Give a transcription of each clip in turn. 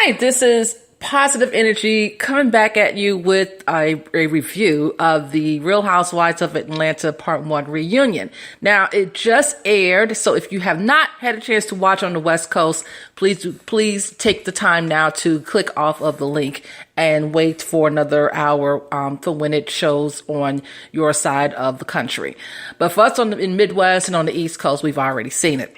Hi, this is Positive Energy coming back at you with a review of the Real Housewives of Atlanta Part 1 reunion. Now, it just aired, so if you have not had a chance to watch on the West Coast, please take the time now to click off of the link and wait for another hour for when it shows on your side of the country. But for us in Midwest and on the East Coast, we've already seen it.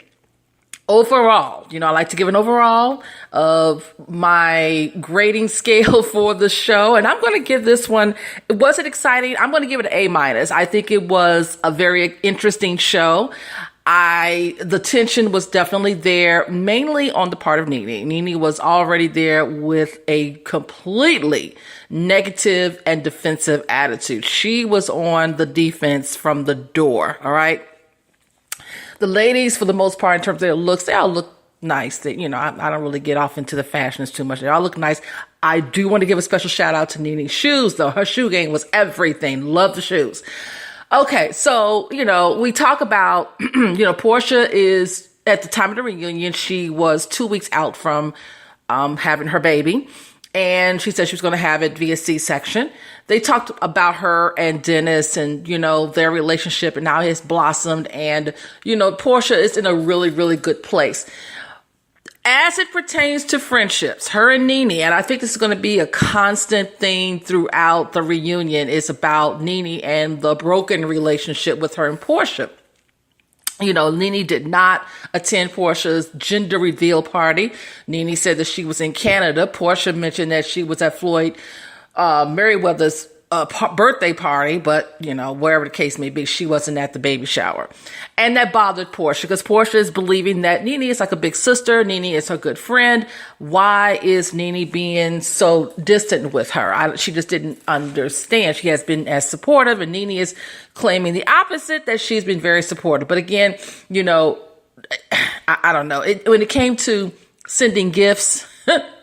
Overall, I like to give an overall of my grading scale for the show. And I'm going to give this one, was it exciting? I'm going to give it an A-. I think it was a very interesting show. The tension was definitely there, mainly on the part of Nene. Nene was already there with a completely negative and defensive attitude. She was on the defense from the door. All right. The ladies, for the most part, in terms of their looks, they all look nice. I don't really get off into the fashions too much. They all look nice. I do want to give a special shout out to Nene's shoes, though. Her shoe game was everything. Love the shoes. Okay, so, we talk about, Portia is, at the time of the reunion, she was 2 weeks out from having her baby. And she said she was going to have it via C-section. They talked about her and Dennis and, their relationship and how it's blossomed. And, Portia is in a really, really good place. As it pertains to friendships, her and Nene, and I think this is going to be a constant theme throughout the reunion, is about Nene and the broken relationship with her and Portia. Nene did not attend Portia's gender reveal party. Nene said that she was in Canada. Portia mentioned that she was at Floyd Mayweather's birthday party, but, wherever the case may be, she wasn't at the baby shower. And that bothered Portia because Portia is believing that Nene is like a big sister. Nene is her good friend. Why is Nene being so distant with her? She just didn't understand. She has been as supportive, and Nene is claiming the opposite, that she's been very supportive. But again, I don't know. When it came to sending gifts,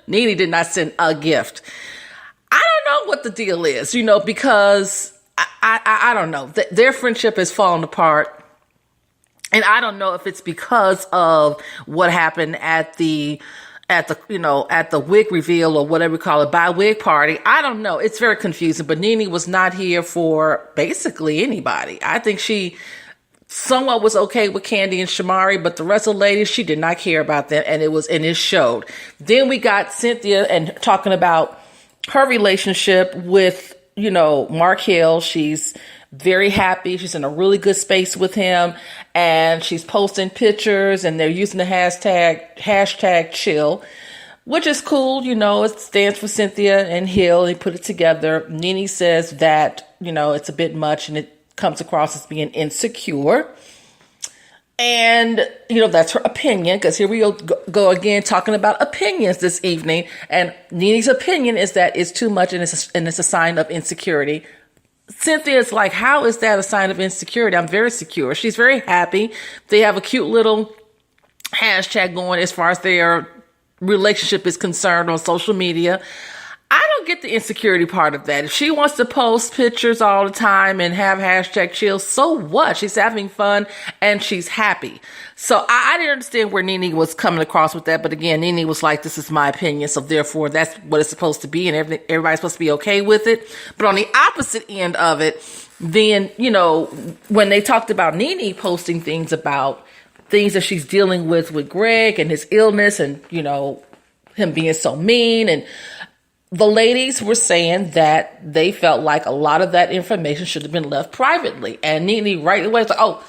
Nene did not send a gift. I don't know what the deal is, because I don't know. Their friendship has fallen apart. And I don't know if it's because of what happened at the wig reveal or whatever we call it, by wig party. I don't know. It's very confusing, but Nene was not here for basically anybody. I think she somewhat was okay with Candy and Shamari, but the rest of the ladies, she did not care about them. And it showed. Then we got Cynthia and talking about her relationship with, Mark Hill. She's very happy. She's in a really good space with him, and she's posting pictures, and they're using the hashtag chill, which is cool. It stands for Cynthia and Hill. They put it together. Nene says that, it's a bit much and it comes across as being insecure. And, that's her opinion, because here we go again talking about opinions this evening. And Nene's opinion is that it's too much and it's a sign of insecurity. Cynthia's like, how is that a sign of insecurity? I'm very secure. She's very happy. They have a cute little hashtag going as far as their relationship is concerned on social media. I don't get the insecurity part of that. If she wants to post pictures all the time and have hashtag chill, so what? She's having fun and she's happy. So I didn't understand where Nene was coming across with that. But again, Nene was like, this is my opinion. So therefore, that's what it's supposed to be. And everybody's supposed to be okay with it. But on the opposite end of it, then, when they talked about Nene posting things about things that she's dealing with Greg and his illness and, him being so mean, and the ladies were saying that they felt like a lot of that information should have been left privately. And Nene right away was like, oh,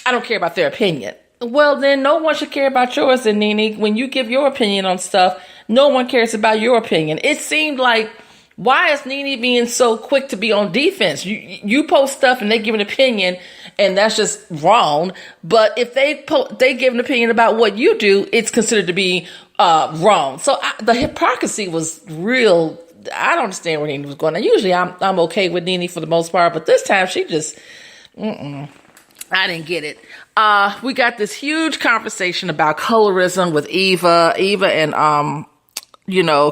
I don't care about their opinion. Well, then no one should care about yours. And Nene, when you give your opinion on stuff, no one cares about your opinion. It seemed like, why is Nene being so quick to be on defense? You post stuff and they give an opinion, and that's just wrong. But if they give an opinion about what you do, it's considered to be wrong. So the hypocrisy was real. I don't understand where Nene was going. Now, usually I'm okay with Nene for the most part, but this time she just, I didn't get it. We got this huge conversation about colorism with Eva and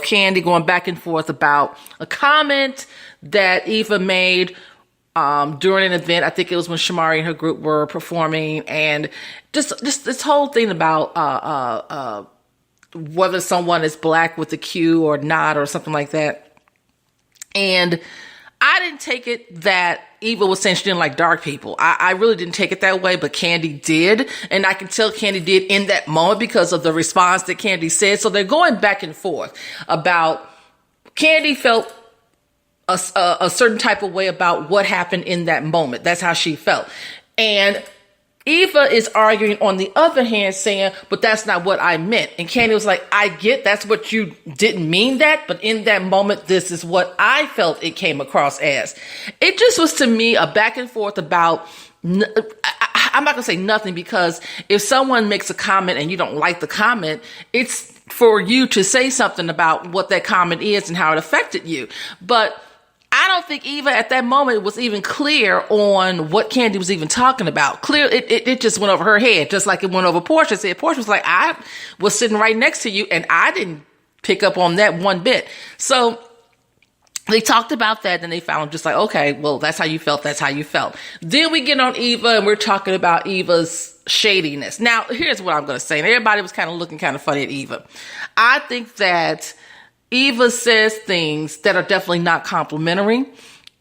Candy going back and forth about a comment that Eva made during an event. I think it was when Shamari and her group were performing, and just this whole thing about whether someone is black with a Q or not, or something like that. And I didn't take it that Eva was saying she didn't like dark people. I really didn't take it that way, but Kandi did. And I can tell Kandi did in that moment because of the response that Kandi said. So they're going back and forth about Kandi felt a certain type of way about what happened in that moment. That's how she felt. And Eva is arguing on the other hand, saying, but that's not what I meant. And Kandi was like, I get that's what you didn't mean that, but in that moment, this is what I felt it came across as. It just was to me a back and forth about, I'm not going to say nothing, because if someone makes a comment and you don't like the comment, it's for you to say something about what that comment is and how it affected you. But I don't think Eva at that moment was even clear on what Kandi was even talking about. It just went over her head, just like it went over Portia's head. Portia was like, I was sitting right next to you and I didn't pick up on that one bit. So they talked about that, and they found just like, okay, well, that's how you felt. That's how you felt. Then we get on Eva and we're talking about Eva's shadiness. Now, here's what I'm going to say. And everybody was kind of looking kind of funny at Eva. I think that Eva says things that are definitely not complimentary.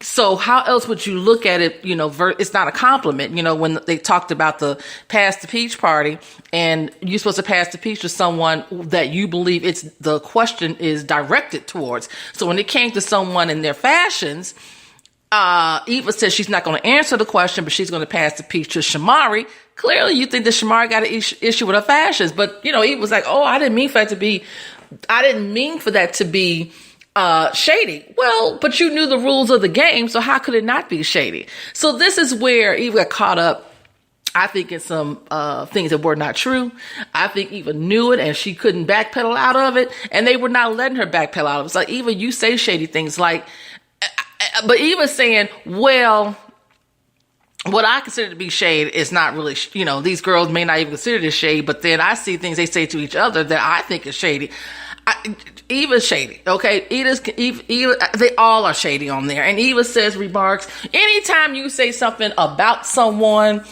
So how else would you look at it? It's not a compliment. When they talked about the pass the peach party, and you're supposed to pass the peach to someone that you believe the question is directed towards. So when it came to someone in their fashions, Eva says she's not going to answer the question, but she's going to pass the peach to Shamari. Clearly, you think that Shamari got an issue with her fashions, but Eva was like, "Oh, I didn't mean for that to be shady." Well, but you knew the rules of the game, so how could it not be shady? So this is where Eva got caught up, I think, in some things that were not true. I think Eva knew it and she couldn't backpedal out of it, and they were not letting her backpedal out of it. It's like, Eva, you say shady things, like, but Eva's saying, well, what I consider to be shade is not really, these girls may not even consider this shade, but then I see things they say to each other that I think is shady. Eva's shady, okay? Eva, they all are shady on there. And Eva says remarks, anytime you say something about someone,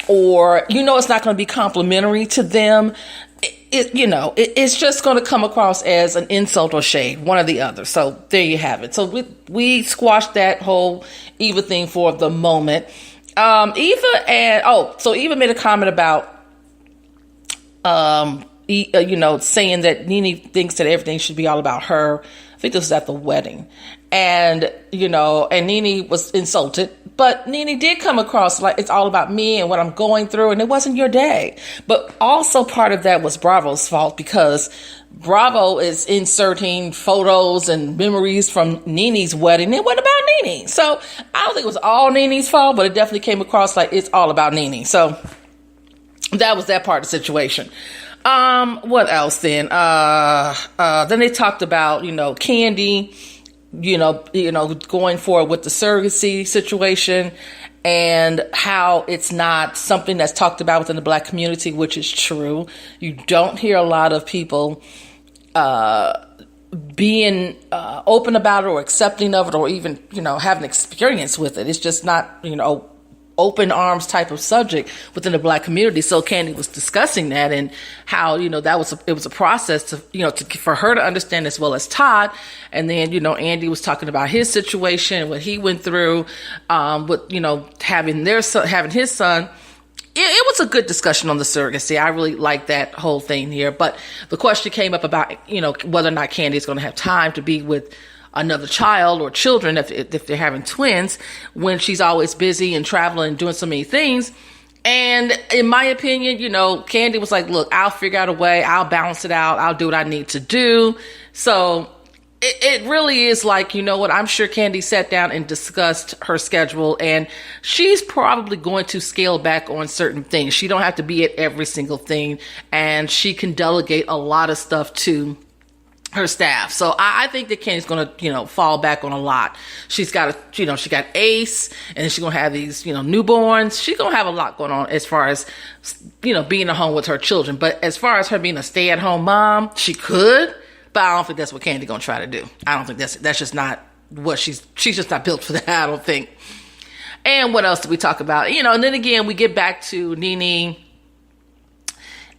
or it's not going to be complimentary to them, it's just going to come across as an insult or shade, one or the other. So there you have it. So we squashed that whole Eva thing for the moment. So Eva made a comment about, saying that Nene thinks that everything should be all about her. I think this was at the wedding. And, and Nene was insulted, but Nene did come across like it's all about me and what I'm going through, and it wasn't your day. But also part of that was Bravo's fault, because Bravo is inserting photos and memories from Nene's wedding. It wasn't about Nene. So I don't think it was all Nene's fault, but it definitely came across like it's all about Nene. So that was that part of the situation. What else then? Then they talked about, Kandi, going forward with the surrogacy situation, and how it's not something that's talked about within the Black community, which is true. You don't hear a lot of people being open about it or accepting of it, or even, having experience with it. It's just not, open arms type of subject within the Black community. So Kandi was discussing that, and how, it was a process to, for her to understand, as well as Todd. And then, Andy was talking about his situation, what he went through, with, having his son. It was a good discussion on the surrogacy. I really like that whole thing here. But the question came up about, whether or not Kandi is going to have time to be with another child or children if they're having twins, when she's always busy and traveling and doing so many things. And in my opinion, Kandi was like, look, I'll figure out a way. I'll balance it out. I'll do what I need to do. So it really is like, I'm sure Kandi sat down and discussed her schedule, and she's probably going to scale back on certain things. She don't have to be at every single thing, and she can delegate a lot of stuff to her staff. So I think that Kandi's going to, fall back on a lot. She's got she got Ace, and she's going to have these, newborns. She's going to have a lot going on as far as, being at home with her children. But as far as her being a stay-at-home mom, she could, but I don't think that's what Kandi's going to try to do. I don't think that's just not what she's just not built for that, I don't think. And what else did we talk about? And then again, we get back to Nene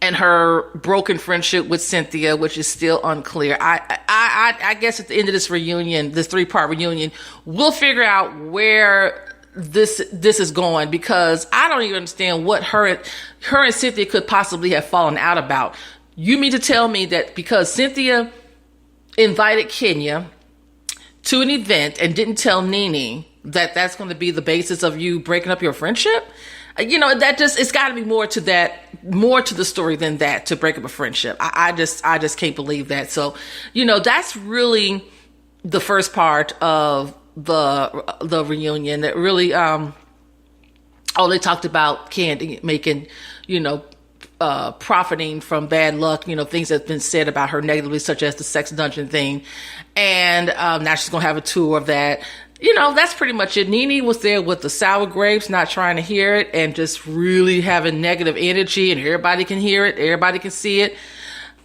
and her broken friendship with Cynthia, which is still unclear. I guess at the end of this reunion, this 3-part reunion, we'll figure out where this is going, because I don't even understand what her and Cynthia could possibly have fallen out about. You mean to tell me that because Cynthia invited Kenya to an event and didn't tell Nene that that's going to be the basis of you breaking up your friendship? That just, it's got to be more to the story than that to break up a friendship. I just can't believe that. So, that's really the first part of the reunion. That really, they talked about Candy making, profiting from bad luck, things that have been said about her negatively, such as the sex dungeon thing. And now she's going to have a tour of that. That's pretty much it. Nene was there with the sour grapes, not trying to hear it, and just really having negative energy, and everybody can hear it. Everybody can see it.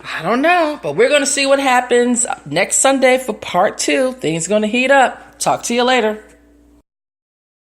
I don't know, but we're going to see what happens next Sunday for part 2. Things going to heat up. Talk to you later.